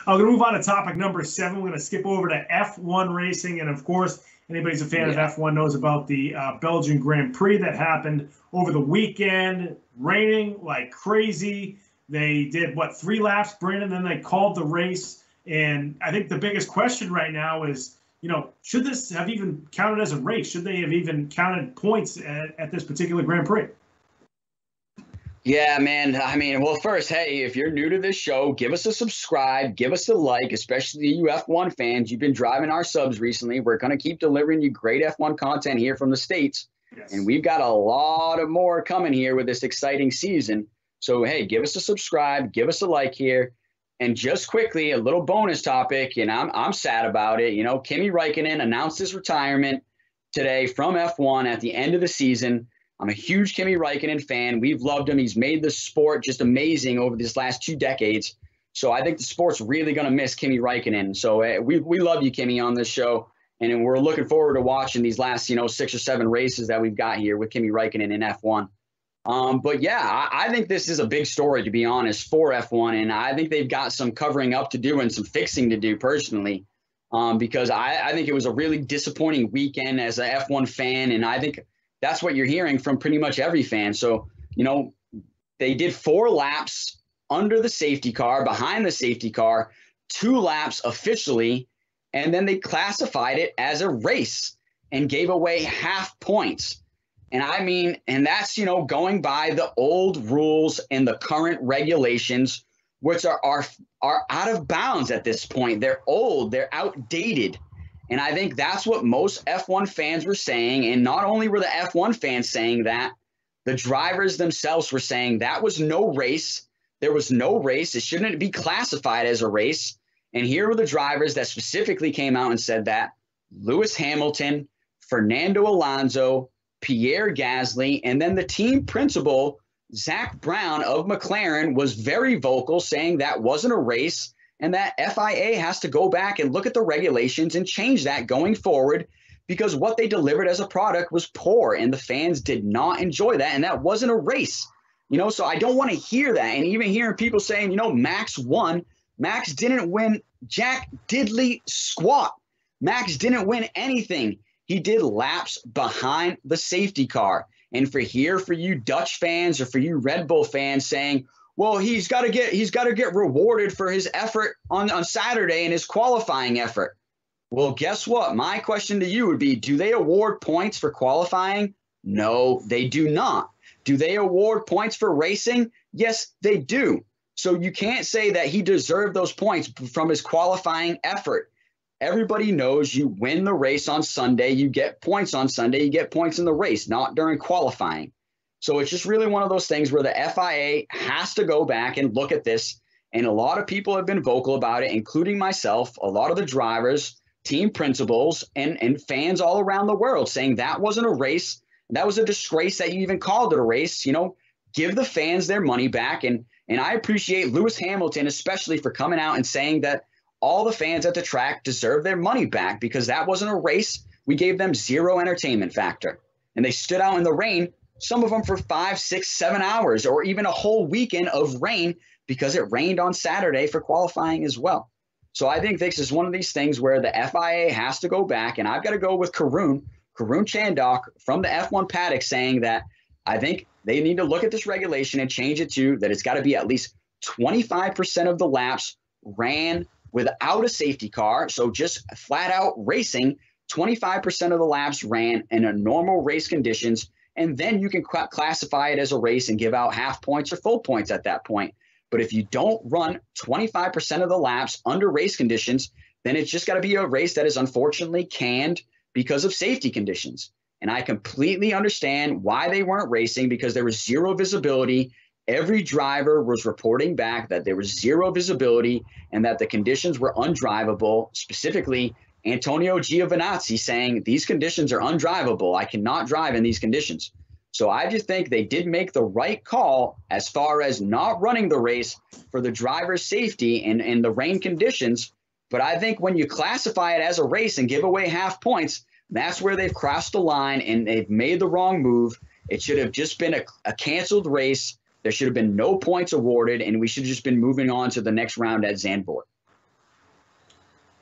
I'm going to move on to topic number 7. We're going to skip over to F1 racing. And of course, anybody who's a fan of F1 knows about the Belgian Grand Prix that happened over the weekend, raining like crazy. They did, 3 laps, Brandon, then they called the race. And I think the biggest question right now is, should this have even counted as a race? Should they have even counted points at this particular Grand Prix? Yeah, man. I mean, well, first, hey, if you're new to this show, give us a subscribe, give us a like, especially you F1 fans. You've been driving our subs recently. We're going to keep delivering you great F1 content here from the States. Yes. And we've got a lot of more coming here with this exciting season. So, hey, give us a subscribe, give us a like here. And just quickly, a little bonus topic, and I'm sad about it. Kimi Räikkönen announced his retirement today from F1 at the end of the season. I'm a huge Kimi Räikkönen fan. We've loved him. He's made the sport just amazing over these last 2 decades. So I think the sport's really going to miss Kimi Räikkönen. So we love you, Kimi, on this show. And we're looking forward to watching these last, 6 or 7 races that we've got here with Kimi Räikkönen in F1. But yeah, I think this is a big story, to be honest, for F1. And I think they've got some covering up to do and some fixing to do personally, because I think it was a really disappointing weekend as an F1 fan. And I think that's what you're hearing from pretty much every fan. So, they did 4 laps under the safety car, behind the safety car, 2 laps officially, and then they classified it as a race and gave away half points. And I mean, and that's, going by the old rules and the current regulations, which are out of bounds at this point. They're old, they're outdated. And I think that's what most F1 fans were saying. And not only were the F1 fans saying that, the drivers themselves were saying that was no race. There was no race. It shouldn't be classified as a race. And here were the drivers that specifically came out and said that: Lewis Hamilton, Fernando Alonso, Pierre Gasly, and then the team principal, Zach Brown of McLaren, was very vocal, saying that wasn't a race. And that FIA has to go back and look at the regulations and change that going forward, because what they delivered as a product was poor and the fans did not enjoy that. And that wasn't a race, so I don't want to hear that. And even hearing people saying, Max won. Max didn't win jack diddly squat. Max didn't win anything. He did laps behind the safety car. And for you Dutch fans or for you Red Bull fans saying, well, he's got to get rewarded for his effort on Saturday and his qualifying effort. Well, guess what? My question to you would be, do they award points for qualifying? No, they do not. Do they award points for racing? Yes, they do. So you can't say that he deserved those points from his qualifying effort. Everybody knows you win the race on Sunday, you get points on Sunday, you get points in the race, not during qualifying. So it's just really one of those things where the FIA has to go back and look at this. And a lot of people have been vocal about it, including myself, a lot of the drivers, team principals, and fans all around the world, saying that wasn't a race. That was a disgrace that you even called it a race. Give the fans their money back. And I appreciate Lewis Hamilton, especially, for coming out and saying that all the fans at the track deserve their money back, because that wasn't a race. We gave them 0 entertainment factor. And they stood out in the rain, some of them for 5, 6, 7 hours, or even a whole weekend of rain, because it rained on Saturday for qualifying as well. So I think this is one of these things where the FIA has to go back, and I've got to go with Karun Chandhok from the F1 paddock, saying that I think they need to look at this regulation and change it to that it's got to be at least 25% of the laps ran without a safety car. So just flat out racing, 25% of the laps ran in a normal race conditions. And then you can classify it as a race and give out half points or full points at that point. But if you don't run 25% of the laps under race conditions, then it's just got to be a race that is unfortunately canned because of safety conditions. And I completely understand why they weren't racing, because there was 0 visibility. Every driver was reporting back that there was 0 visibility and that the conditions were undrivable. Specifically, Antonio Giovinazzi saying these conditions are undrivable. I cannot drive in these conditions. So I just think they did make the right call as far as not running the race for the driver's safety in the rain conditions. But I think when you classify it as a race and give away half points, that's where they've crossed the line and they've made the wrong move. It should have just been a canceled race. There should have been no points awarded, and we should have just been moving on to the next round at Zandvoort.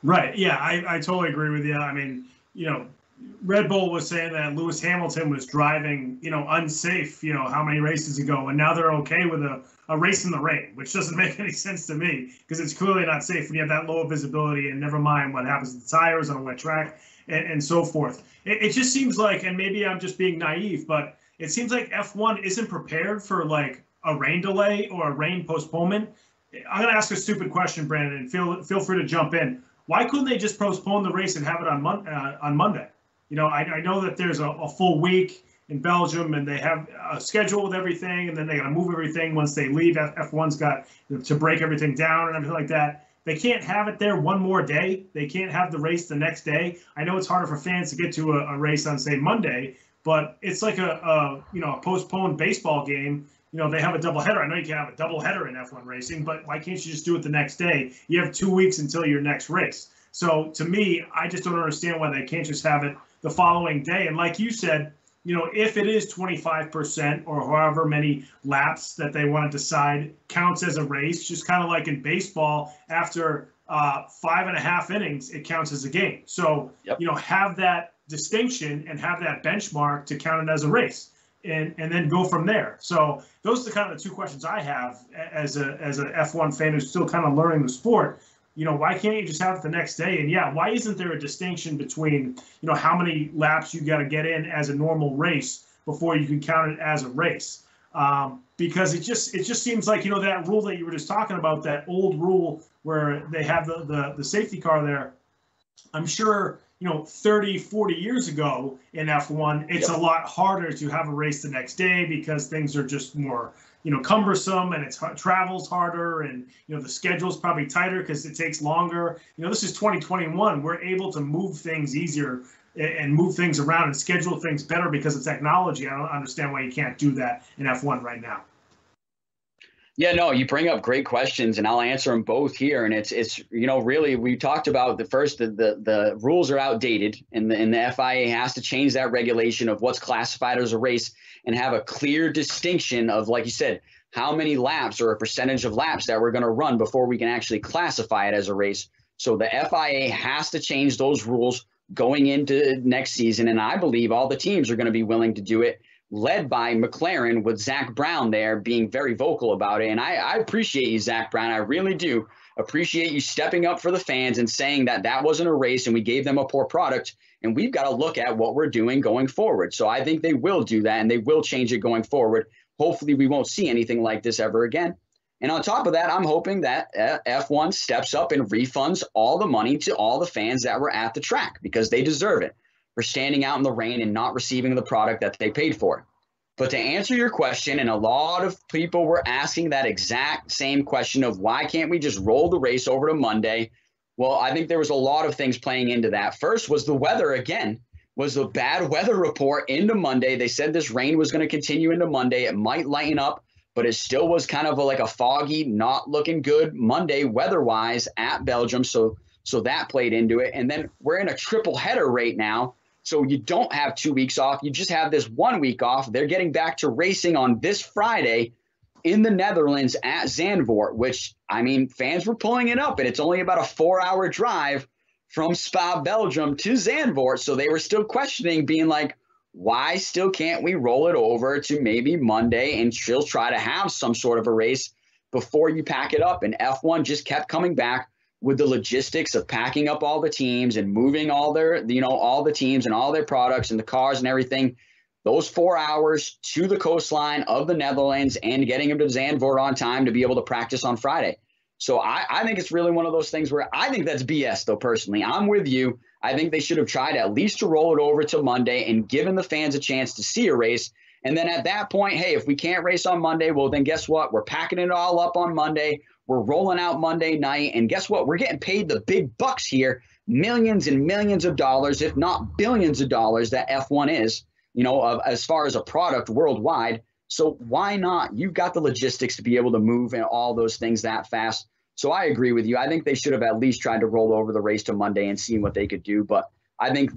Right. Yeah, I totally agree with you. I mean, Red Bull was saying that Lewis Hamilton was driving, unsafe, how many races ago, and now they're okay with a race in the rain, which doesn't make any sense to me because it's clearly not safe when you have that low visibility, and never mind what happens to the tires on a wet track and so forth. It just seems like, and maybe I'm just being naive, but it seems like F1 isn't prepared for like a rain delay or a rain postponement. I'm going to ask a stupid question, Brandon, and feel free to jump in. Why couldn't they just postpone the race and have it on Monday? I know that there's a full week in Belgium, and they have a schedule with everything, and then they got to move everything once they leave. F1's got to break everything down and everything like that. They can't have it there one more day. They can't have the race the next day. I know it's harder for fans to get to a race on, say, Monday, but it's like a postponed baseball game. They have a doubleheader. I know you can have a doubleheader in F1 racing, but why can't you just do it the next day? You have 2 weeks until your next race. So to me, I just don't understand why they can't just have it the following day. And like you said, if it is 25% or however many laps that they want to decide counts as a race, just kind of like in baseball, after 5.5 innings, it counts as a game. So, yep. Have that distinction and have that benchmark to count it as a race. And then go from there. So those are the kind of the two questions I have as a F1 fan who's still kind of learning the sport. Why can't you just have it the next day? And yeah, why isn't there a distinction between, how many laps you got to get in as a normal race before you can count it as a race? Because it just seems like, that rule that you were just talking about, that old rule where they have the safety car there. I'm sure, 30, 40 years ago in F1, it's a lot harder to have a race the next day because things are just more, cumbersome, and it travels harder, and, the schedule's probably tighter because it takes longer. This is 2021. We're able to move things easier and move things around and schedule things better because of technology. I don't understand why you can't do that in F1 right now. Yeah, no, you bring up great questions, and I'll answer them both here. And it's really, we talked about the rules are outdated, and the FIA has to change that regulation of what's classified as a race and have a clear distinction of, like you said, how many laps or a percentage of laps that we're going to run before we can actually classify it as a race. So the FIA has to change those rules going into next season, and I believe all the teams are going to be willing to do it, led by McLaren with Zach Brown there being very vocal about it. And I appreciate you, Zach Brown. I really do appreciate you stepping up for the fans and saying that that wasn't a race and we gave them a poor product, and we've got to look at what we're doing going forward. So I think they will do that, and they will change it going forward. Hopefully we won't see anything like this ever again. And on top of that, I'm hoping that F1 steps up and refunds all the money to all the fans that were at the track, because they deserve it for standing out in the rain and not receiving the product that they paid for. But to answer your question, and a lot of people were asking that exact same question of why can't we just roll the race over to Monday? Well, I think there was a lot of things playing into that. First was the weather again, was the bad weather report into Monday. They said this rain was going to continue into Monday. It might lighten up, but it still was kind of like a foggy, not looking good Monday weather-wise at Belgium. So that played into it. And then we're in a triple header right now. So you don't have 2 weeks off. You just have this 1 week off. They're getting back to racing on this Friday in the Netherlands at Zandvoort, which, I mean, fans were pulling it up, and it's only about a 4-hour drive from Spa, Belgium to Zandvoort. So they were still questioning, being like, why still can't we roll it over to maybe Monday and still try to have some sort of a race before you pack it up? And F1 just kept coming back with the logistics of packing up all the teams and moving all their, all the teams and all their products and the cars and everything, those 4 hours to the coastline of the Netherlands and getting them to Zandvoort on time to be able to practice on Friday. So I think it's really one of those things where I think that's BS, though, personally. I'm with you. I think they should have tried at least to roll it over to Monday and given the fans a chance to see a race. And then at that point, hey, if we can't race on Monday, well, then guess what? We're packing it all up on Monday. We're rolling out Monday night. And guess what? We're getting paid the big bucks here, millions and millions of dollars, if not billions of dollars, that F1 is, as far as a product worldwide. So why not? You've got the logistics to be able to move and all those things that fast. So I agree with you. I think they should have at least tried to roll over the race to Monday and seen what they could do. But I think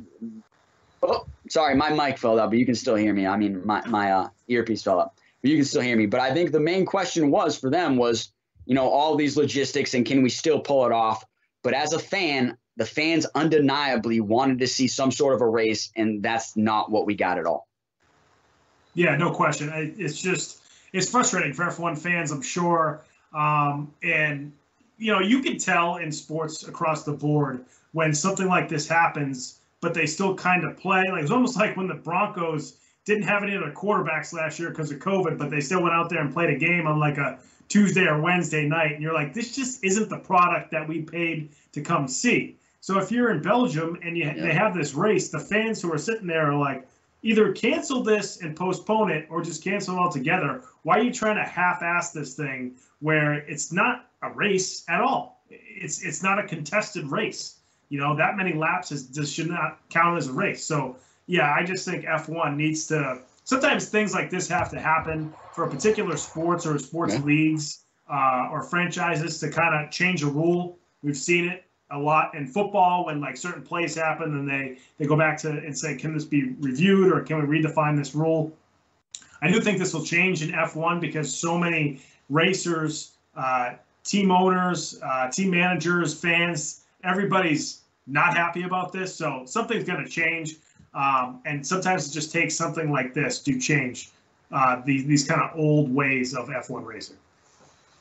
oh, sorry, my mic fell out, but you can still hear me. I mean, my earpiece fell out, but you can still hear me. But I think the main question was for them was, all these logistics and can we still pull it off? But as a fan, the fans undeniably wanted to see some sort of a race, and that's not what we got at all. Yeah, no question. It's frustrating for F1 fans, I'm sure. And, you can tell in sports across the board when something like this happens, but they still kind of play. Like, it's almost like when the Broncos didn't have any other quarterbacks last year because of COVID, but they still went out there and played a game on like a Tuesday or Wednesday night. And you're like, this just isn't the product that we paid to come see. So if you're in Belgium and they have this race, the fans who are sitting there are like, either cancel this and postpone it or just cancel it altogether. Why are you trying to half-ass this thing where it's not a race at all? It's not a contested race. That many laps just should not count as a race. So, yeah, I just think F1 needs to – sometimes things like this have to happen for particular sports or sports leagues or franchises to kind of change a rule. We've seen it a lot in football when like certain plays happen and they go back to and say, can this be reviewed or can we redefine this rule? I do think this will change in F1 because so many racers, team owners, team managers, fans, everybody's not happy about this. So something's going to change. And sometimes it just takes something like this to change these kind of old ways of F1 racing.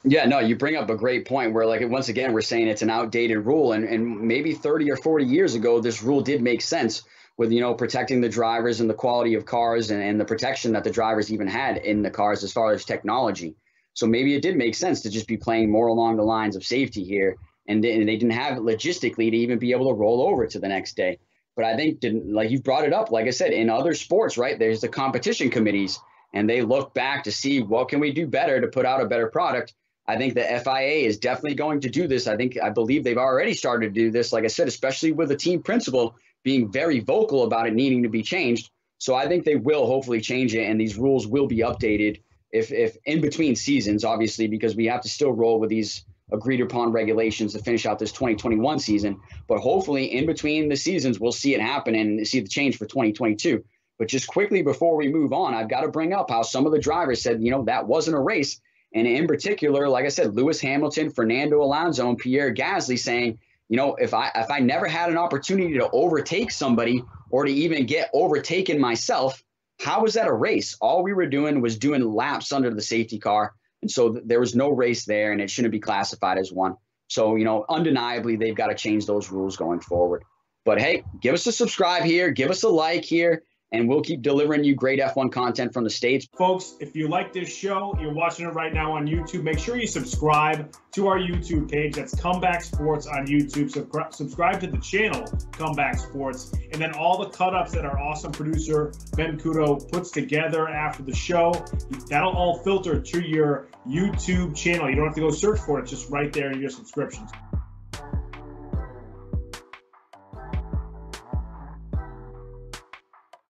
Yeah, no, you bring up a great point where, like, once again, we're saying it's an outdated rule. And maybe 30 or 40 years ago, this rule did make sense with, protecting the drivers and the quality of cars and the protection that the drivers even had in the cars as far as technology. So maybe it did make sense to just be playing more along the lines of safety here. And they didn't have it logistically to even be able to roll over to the next day. But I think, like you've brought it up, like I said, in other sports, right, there's the competition committees, and they look back to see what can we do better to put out a better product. I think the FIA is definitely going to do this. I believe they've already started to do this, like I said, especially with the team principal being very vocal about it needing to be changed. So I think they will hopefully change it, and these rules will be updated if in between seasons, obviously, because we have to still roll with these agreed upon regulations to finish out this 2021 season. But hopefully in between the seasons, we'll see it happen and see the change for 2022. But just quickly before we move on, I've got to bring up how some of the drivers said, that wasn't a race. And in particular, like I said, Lewis Hamilton, Fernando Alonso, and Pierre Gasly saying, if I never had an opportunity to overtake somebody or to even get overtaken myself, how was that a race? All we were doing was doing laps under the safety car. And so there was no race there, and it shouldn't be classified as one. So, undeniably, they've got to change those rules going forward. But, hey, give us a subscribe here. Give us a like here. And we'll keep delivering you great F1 content from the States. Folks, if you like this show, you're watching it right now on YouTube, make sure you subscribe to our YouTube page. That's Comeback Sports on YouTube. Subscribe to the channel, Comeback Sports. And then all the cut-ups that our awesome producer, Ben Kudo, puts together after the show, that'll all filter to your YouTube channel. You don't have to go search for it. It's just right there in your subscriptions.